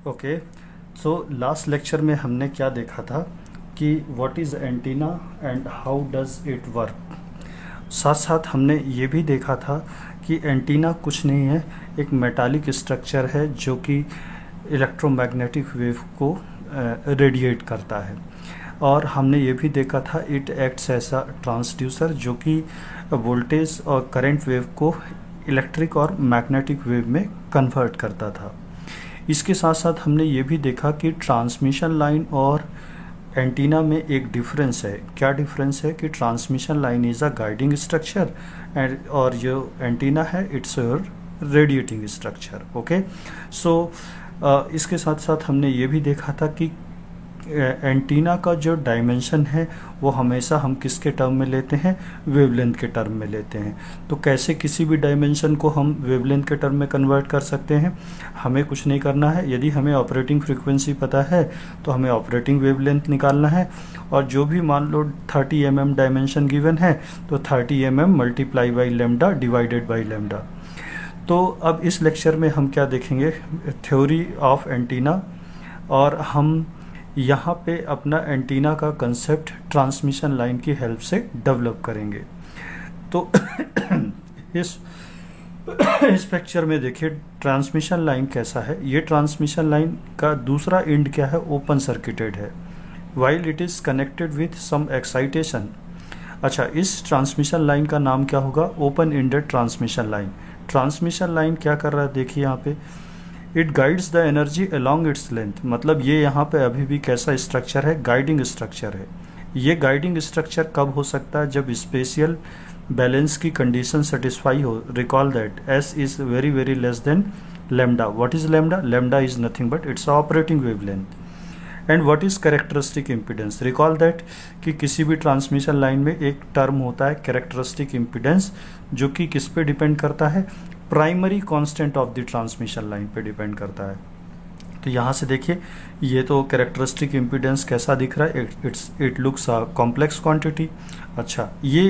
Okay, so last lecture में हमने क्या देखा था कि what is antenna and how does it work. साथ साथ हमने ये भी देखा था कि एंटीना कुछ नहीं है, एक मेटालिक स्ट्रक्चर है जो कि इलेक्ट्रोमैग्नेटिक वेव को रेडिएट करता है। और हमने ये भी देखा था it acts as a transducer जो कि वोल्टेज और करंट वेव को इलेक्ट्रिक और मैग्नेटिक वेव में कन्वर्ट करता था। इसके साथ साथ हमने ये भी देखा कि ट्रांसमिशन लाइन और एंटीना में एक डिफरेंस है। क्या डिफरेंस है कि transmission line is a guiding structure and और जो एंटीना है इट्स रेडिएटिंग स्ट्रक्चर। ओके, सो इसके साथ साथ हमने ये भी देखा था कि एंटीना का जो डायमेंशन है वो हमेशा हम किसके टर्म में लेते हैं, वेवलेंथ के टर्म में लेते हैं। तो कैसे किसी भी डायमेंशन को हम वेवलेंथ के टर्म में कन्वर्ट कर सकते हैं, हमें कुछ नहीं करना है। यदि हमें ऑपरेटिंग फ्रीक्वेंसी पता है तो हमें ऑपरेटिंग वेवलेंथ निकालना है, और जो भी मान लो 30 mm डायमेंशन गिवन है तो 30 mm multiply by lambda divided by lambda. तो अब इस लेक्चर में हम क्या देखेंगे, थ्योरी ऑफ एंटीना, और हम यहाँ पे अपना एंटीना का कंसेप्ट ट्रांसमिशन लाइन की हेल्प से डेवलप करेंगे। तो इस पिक्चर में देखिए ट्रांसमिशन लाइन कैसा है। ये ट्रांसमिशन लाइन का दूसरा एंड क्या है, ओपन सर्किटेड है, while it is connected with some excitation. अच्छा, इस ट्रांसमिशन लाइन का नाम क्या होगा, open ended transmission line. Transmission line क्या कर रहा है, देखिए यहाँ पे it guides the energy along its length. मतलब ये यहाँ पे अभी भी कैसा स्ट्रक्चर है, गाइडिंग स्ट्रक्चर है। ये गाइडिंग स्ट्रक्चर कब हो सकता है, जब स्पेशियल बैलेंस की कंडीशन सेटिस्फाई हो। Recall that S is very very less than lambda. What is lambda, lambda is nothing but it's operating wavelength. And what is characteristic impedance, recall that कि किसी भी ट्रांसमिशन लाइन में एक term होता है characteristic impedance, जो कि किस पे डिपेंड करता है, primary constant of the transmission line पे डिपेंड करता है। तो यहाँ से देखिए ये तो कैरेक्टरिस्टिक इम्पीडेंस कैसा दिख रहा है, it looks a complex quantity. अच्छा, ये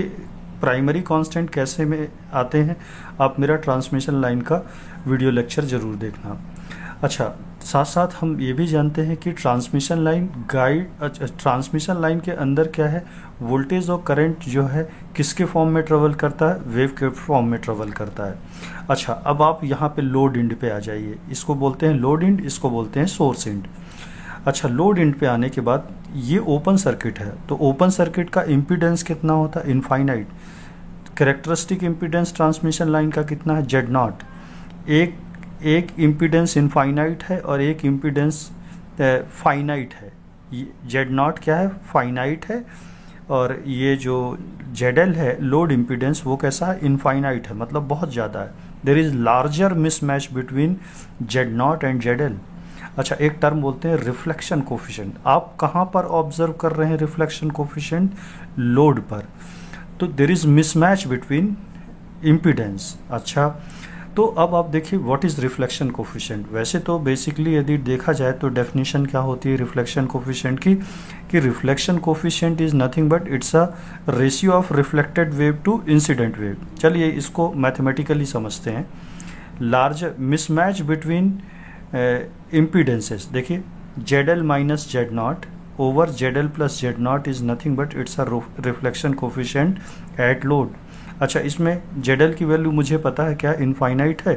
प्राइमरी कांस्टेंट कैसे में आते हैं, आप मेरा ट्रांसमिशन लाइन का वीडियो लेक्चर ज़रूर देखना। अच्छा, साथ साथ हम ये भी जानते हैं कि ट्रांसमिशन लाइन के अंदर क्या है, वोल्टेज और करंट जो है किसके फॉर्म में ट्रेवल करता है, वेव के फॉर्म में ट्रेवल करता है। अच्छा, अब आप यहाँ पे लोड एंड पे आ जाइए। इसको बोलते हैं लोड एंड, इसको बोलते हैं सोर्स एंड। अच्छा, लोड एंड पे आने के बाद ये ओपन सर्किट है, तो ओपन सर्किट का इम्पीडेंस कितना होता है, infinite. Characteristic impedance transmission line का कितना है, Z0। एक इम्पीडेंस इनफाइनाइट है और एक इम्पीडेंस फाइनाइट है। Z0 क्या है, फाइनाइट है, और ये जो ZL है लोड इम्पीडेंस वो कैसा है, इनफाइनाइट है, मतलब बहुत ज़्यादा है। There is larger mismatch between Z0 and ZL। अच्छा, एक टर्म बोलते हैं रिफ्लेक्शन कोफिशिएंट। आप कहाँ पर ऑब्जर्व कर रहे हैं रिफ्लेक्शन कोफिशिएंट, लोड पर। तो there is mismatch between impedance. अच्छा, तो अब आप देखिए व्हाट इज़ रिफ्लेक्शन कोफिशिएंट। वैसे तो बेसिकली यदि देखा जाए तो डेफिनेशन क्या होती है रिफ्लेक्शन कोफिशिएंट की, कि reflection coefficient is nothing but it's a ratio of reflected wave to incident wave. चलिए इसको मैथमेटिकली समझते हैं। लार्ज मिसमैच बिटवीन इम्पीडेंसेस, देखिए ZL minus Z0 over ZL plus Z0 is nothing but it's a reflection coefficient at load. अच्छा, इसमें ZL की value मुझे पता है क्या, इनफाइनाइट है,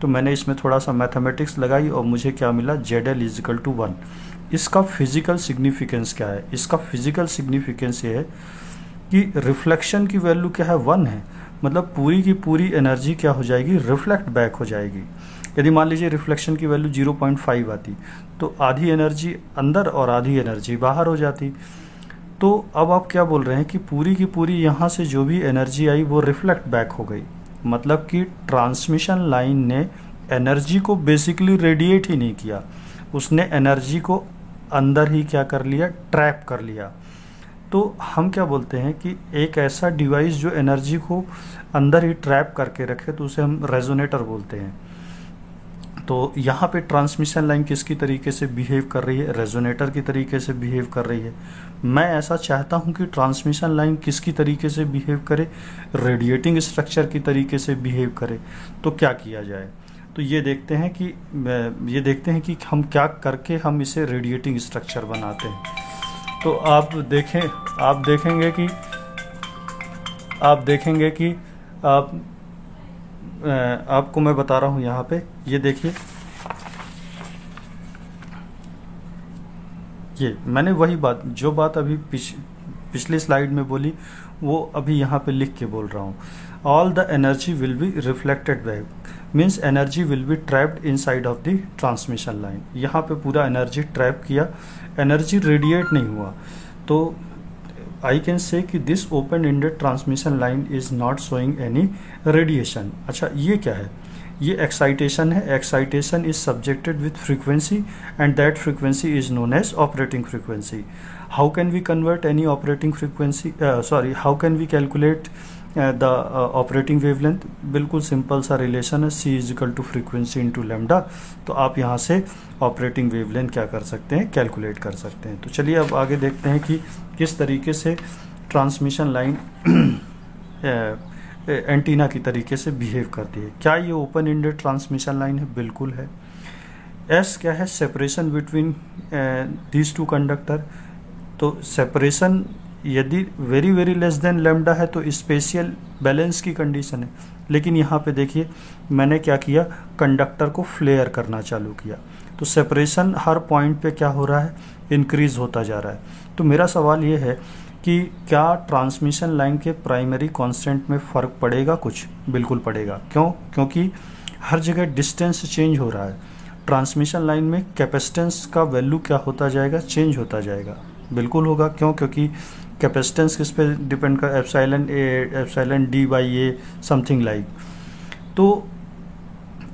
तो मैंने इसमें थोड़ा सा मैथमेटिक्स लगाई और मुझे क्या मिला, ZL इज इक्वल टू 1। इसका फिजिकल सिग्निफिकेंस क्या है, इसका फिजिकल सिग्निफिकेंस ये है कि रिफ्लेक्शन की वैल्यू क्या है, 1 है, मतलब पूरी की पूरी एनर्जी क्या हो जाएगी, रिफ्लेक्ट बैक हो जाएगी। यदि मान लीजिए रिफ्लेक्शन की वैल्यू 0.5 आती तो आधी एनर्जी अंदर और आधी एनर्जी बाहर हो जाती। तो अब आप क्या बोल रहे हैं कि पूरी की पूरी यहाँ से जो भी एनर्जी आई वो रिफ्लेक्ट बैक हो गई। मतलब कि ट्रांसमिशन लाइन ने एनर्जी को बेसिकली रेडिएट ही नहीं किया, उसने एनर्जी को अंदर ही क्या कर लिया, ट्रैप कर लिया। तो हम क्या बोलते हैं कि एक ऐसा डिवाइस जो एनर्जी को अंदर ही ट्रैप करके रखे तो उसे हम रेजोनेटर बोलते हैं। तो यहाँ पे ट्रांसमिशन लाइन किसकी तरीके से बिहेव कर रही है, रेजोनेटर की तरीके से बिहेव कर रही है। मैं ऐसा चाहता हूँ कि ट्रांसमिशन लाइन किसकी तरीके से बिहेव करे, रेडिएटिंग स्ट्रक्चर की तरीके से बिहेव करे। तो क्या किया जाए, तो ये देखते हैं कि हम क्या करके हम इसे रेडिएटिंग स्ट्रक्चर बनाते हैं। तो आप देखेंगे कि आपको मैं बता रहा हूँ यहाँ पे, ये देखिए, ये मैंने वही बात, जो बात अभी पिछली स्लाइड में बोली, वो अभी यहाँ पे लिख के बोल रहा हूँ। All the energy will be reflected back, means energy will be trapped inside of the transmission line. यहाँ पे पूरा एनर्जी ट्रैप किया, एनर्जी रेडिएट नहीं हुआ। तो आई कैन से कि this open ended transmission line is not showing any radiation. अच्छा, ये क्या है? ये एक्साइटेशन है। Excitation is subjected with frequency and that frequency is known as operating frequency. How can we convert any operating frequency, how can we calculate the operating wavelength? बिल्कुल simple सा relation है, C is equal to frequency into lambda. तो आप यहाँ से operating wavelength क्या कर सकते हैं? कैलकुलेट कर सकते हैं। तो चलिए अब आगे देखते हैं कि किस तरीके से ट्रांसमिशन लाइन एंटीना की तरीके से बिहेव करती है। क्या ये ओपन एंडेड ट्रांसमिशन लाइन है? बिल्कुल है। S क्या है? Separation between these two conductor. तो सेपरेशन यदि very very less than lambda है तो स्पेशियल बैलेंस की कंडीशन है। लेकिन यहाँ पे देखिए मैंने क्या किया, कंडक्टर को फ्लेयर करना चालू किया, तो सेपरेशन हर पॉइंट पे क्या हो रहा है? इंक्रीज होता जा रहा है। तो मेरा सवाल ये है कि क्या ट्रांसमिशन लाइन के प्राइमरी कांस्टेंट में फ़र्क पड़ेगा? कुछ बिल्कुल पड़ेगा। क्यों? क्योंकि हर जगह डिस्टेंस चेंज हो रहा है। ट्रांसमिशन लाइन में कैपेसिटेंस का वैल्यू क्या होता जाएगा? चेंज होता जाएगा। बिल्कुल होगा। क्यों? क्योंकि कैपेसिटेंस किस पे डिपेंड कर, epsilon D by A something like. तो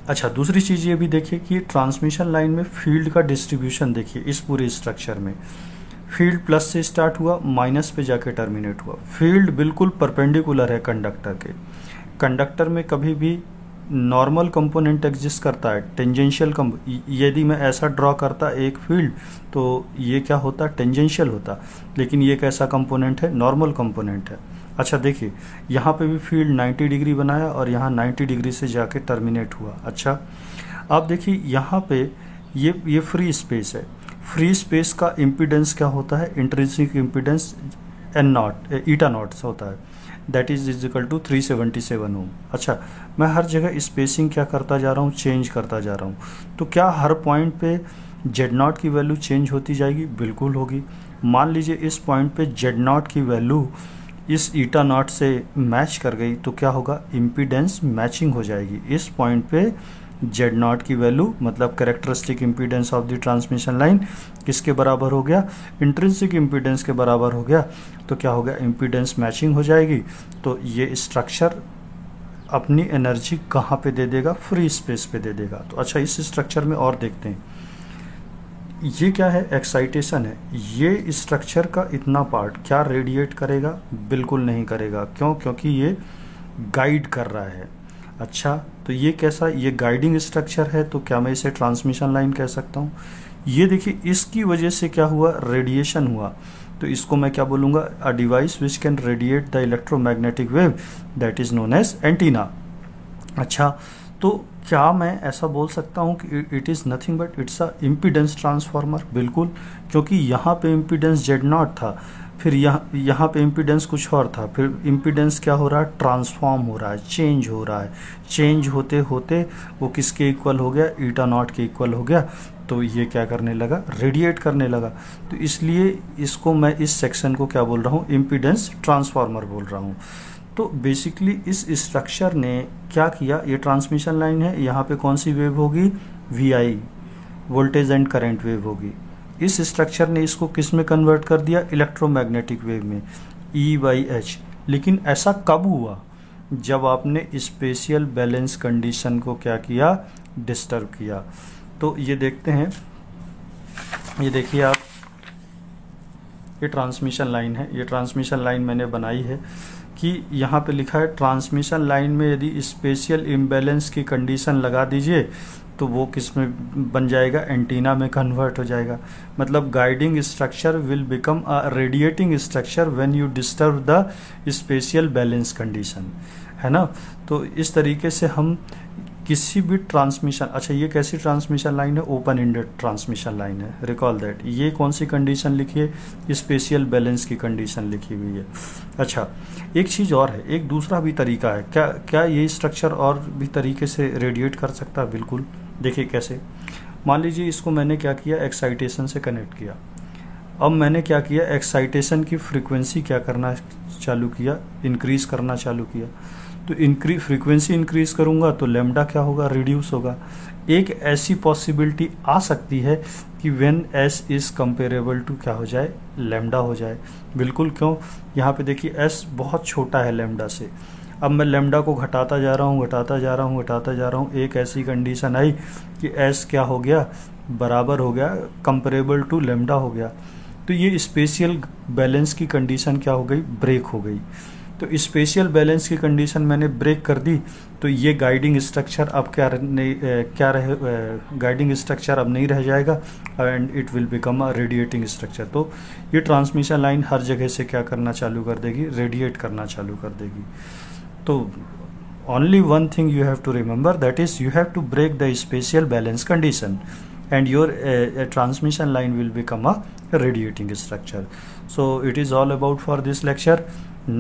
अच्छा, दूसरी चीज़ ये भी देखिए कि ट्रांसमिशन लाइन में फील्ड का डिस्ट्रीब्यूशन देखिए। इस पूरे स्ट्रक्चर में फील्ड प्लस से स्टार्ट हुआ, माइनस पे जाके टर्मिनेट हुआ। फील्ड बिल्कुल परपेंडिकुलर है कंडक्टर के। कंडक्टर में कभी भी नॉर्मल कंपोनेंट एग्जिस्ट करता है, टेंजेंशियल यदि मैं ऐसा ड्रॉ करता एक फील्ड तो ये क्या होता? टेंजेंशियल होता। लेकिन ये कैसा कंपोनेंट है? नॉर्मल कंपोनेंट है। अच्छा देखिए, यहाँ पे भी फील्ड 90 डिग्री बनाया और यहाँ 90 डिग्री से जाके टर्मिनेट हुआ। अच्छा, अब देखिए यहाँ पे ये फ्री स्पेस है। फ्री स्पेस का इम्पीडेंस क्या होता है? इंट्रिंसिक इम्पीडेंस ईटा नॉट होता है, दैट इज इक्वल टू 377 ओम। अच्छा, मैं हर जगह स्पेसिंग क्या करता जा रहा हूँ? चेंज करता जा रहा हूँ। तो क्या हर पॉइंट पे Z0 की वैल्यू चेंज होती जाएगी? बिल्कुल होगी। मान लीजिए इस पॉइंट पे Z0 की वैल्यू इस ईटा नॉट से मैच कर गई तो क्या होगा? इम्पीडेंस मैचिंग हो जाएगी। इस पॉइंट पे Z0 की वैल्यू मतलब characteristic impedance of the transmission line किसके बराबर हो गया? इंट्रिंसिक इम्पीडेंस के बराबर हो गया। तो क्या हो गया? इम्पीडेंस मैचिंग हो जाएगी। तो ये स्ट्रक्चर अपनी एनर्जी कहाँ पे दे देगा? फ्री स्पेस पे दे देगा। तो अच्छा, इस स्ट्रक्चर में और देखते हैं। ये क्या है? एक्साइटेशन है। ये स्ट्रक्चर का इतना पार्ट क्या रेडिएट करेगा? बिल्कुल नहीं करेगा। क्यों? क्योंकि ये गाइड कर रहा है। अच्छा, तो ये कैसा? ये गाइडिंग स्ट्रक्चर है। तो क्या मैं इसे ट्रांसमिशन लाइन कह सकता हूँ? ये देखिए, इसकी वजह से क्या हुआ? रेडिएशन हुआ। तो इसको मैं क्या बोलूँगा? A device which can radiate the electromagnetic wave that is known as antenna. अच्छा, तो क्या मैं ऐसा बोल सकता हूँ कि it is nothing but it's a impedance transformer? बिल्कुल, क्योंकि यहाँ पे इम्पीडेंस Z0 था, फिर यहाँ पे इम्पीडेंस कुछ और था, फिर इम्पीडेंस क्या हो रहा है? ट्रांसफॉर्म हो रहा है, चेंज हो रहा है। चेंज होते होते वो किसके इक्वल हो गया? ईटा नॉट के इक्वल हो गया। तो ये क्या करने लगा? रेडिएट करने लगा। तो इसलिए इसको मैं इस सेक्शन को क्या बोल रहा हूँ? इम्पीडेंस ट्रांसफार्मर बोल रहा हूँ। तो बेसिकली इस स्ट्रक्चर ने क्या किया? ये ट्रांसमिशन लाइन है, यहाँ पे कौन सी वेव होगी? VI, voltage and current wave होगी। इस स्ट्रक्चर ने इसको किस में कन्वर्ट कर दिया? इलेक्ट्रोमैग्नेटिक वेव में, E/H। लेकिन ऐसा कब हुआ? जब आपने स्पेशियल बैलेंस कंडीशन को क्या किया? डिस्टर्ब किया। तो ये देखते हैं, ये देखिए आप, ये ट्रांसमिशन लाइन है। ये ट्रांसमिशन लाइन मैंने बनाई है कि यहाँ पे लिखा है ट्रांसमिशन लाइन में यदि स्पेशियल इम्बैलेंस की कंडीशन लगा दीजिए तो वो किस में बन जाएगा? एंटीना में कन्वर्ट हो जाएगा। मतलब guiding structure will become a radiating structure when you disturb the spatial balance condition, है ना। तो इस तरीके से हम किसी भी ट्रांसमिशन, अच्छा ये कैसी ट्रांसमिशन लाइन है, ओपन एंडेड ट्रांसमिशन लाइन है, रिकॉल दैट। ये कौन सी कंडीशन लिखी है, स्पेशियल बैलेंस की कंडीशन लिखी हुई है। अच्छा एक चीज़ और है, एक दूसरा भी तरीका है, क्या क्या ये स्ट्रक्चर और भी तरीके से रेडिएट कर सकता है, बिल्कुल। देखिए कैसे, मान लीजिए इसको मैंने क्या किया, एक्साइटेशन से कनेक्ट किया। अब मैंने क्या किया, एक्साइटेशन की फ्रीक्वेंसी क्या करना चालू किया, इंक्रीज करना चालू किया। तो फ्रीक्वेंसी इंक्रीज करूंगा तो लैम्डा क्या होगा, रिड्यूस होगा। एक ऐसी पॉसिबिलिटी आ सकती है कि when S is comparable to क्या हो जाए, लैम्डा हो जाए। बिल्कुल, क्यों, यहाँ पे देखिए एस बहुत छोटा है लैम्डा से। अब मैं लैम्डा को घटाता जा रहा हूँ, घटाता जा रहा हूँ, घटाता जा रहा हूँ, एक ऐसी कंडीशन आई कि एस क्या हो गया, बराबर हो गया, कंपेरेबल टू लैम्डा हो गया। तो ये स्पेशियल बैलेंस की कंडीशन क्या हो गई, ब्रेक हो गई। तो स्पेशियल बैलेंस की कंडीशन मैंने ब्रेक कर दी, तो ये गाइडिंग स्ट्रक्चर अब गाइडिंग स्ट्रक्चर अब नहीं रह जाएगा and it will become a radiating structure. तो ये ट्रांसमिशन लाइन हर जगह से क्या करना चालू कर देगी, रेडिएट करना चालू कर देगी। तो only one thing you have to remember, that is you have to break the spatial balance condition and your transmission line will become a radiating structure. So it is all about for this lecture.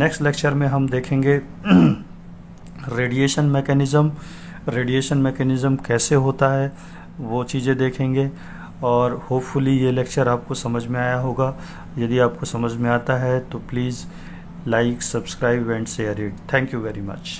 Next lecture में हम देखेंगे radiation mechanism कैसे होता है, वो चीज़ें देखेंगे। और होपफुली ये लेक्चर आपको समझ में आया होगा। यदि आपको समझ में आता है तो please like, subscribe and share it. Thank you very much.